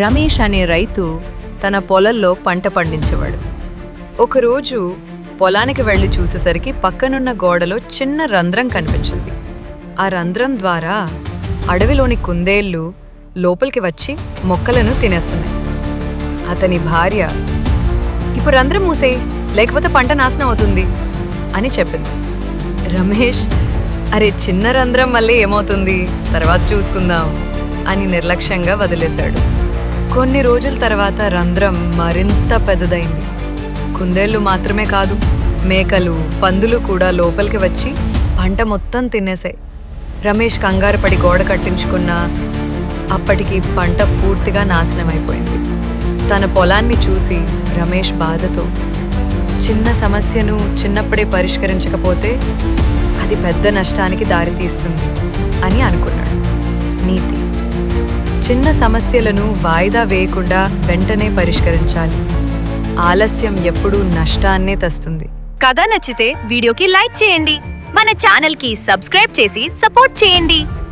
రమేష్ అనే రైతు తన పొలంలో పంట పండించేవాడు. ఒకరోజు పొలానికి వెళ్లి చూసేసరికి పక్కనున్న గోడలో చిన్న రంధ్రం కనిపించింది. ఆ రంధ్రం ద్వారా అడవిలోని కుందేళ్లు లోపలికి వచ్చి మొక్కలను తినేస్తున్నాయి. అతని భార్య, ఇప్పుడు రంధ్రం మూసేయ్, లేకపోతే పంట నాశనం అవుతుంది అని చెప్పింది. రమేష్, అరే చిన్న రంధ్రం మళ్ళీ ఏమవుతుంది, తర్వాత చూసుకుందాం అని నిర్లక్ష్యంగా వదిలేశాడు. కొన్ని రోజుల తర్వాత రంధ్రం మరింత పెద్దదైంది. కుందేళ్లు మాత్రమే కాదు, మేకలు, పందులు కూడా లోపలికి వచ్చి పంట మొత్తం తినేశాయి. రమేష్ కంగారు పడి గోడ కట్టించుకున్నా అప్పటికి పంట పూర్తిగా నాశనమైపోయింది. తన పొలాన్ని చూసి రమేష్ బాధతో, చిన్న సమస్యను చిన్నప్పుడే పరిష్కరించకపోతే అది పెద్ద నష్టానికి దారితీస్తుంది అని అనుకున్నాడు. నీతి: చిన్న సమస్యలను వాయిదా వేయకుండా వెంటనే పరిష్కరించాలి. ఆలస్యం ఎప్పుడూ నష్టాన్నే తెస్తుంది. కథ నచ్చితే వీడియోకి లైక్ చేయండి, మన ఛానల్కి సబ్స్క్రైబ్ చేసి సపోర్ట్ చేయండి.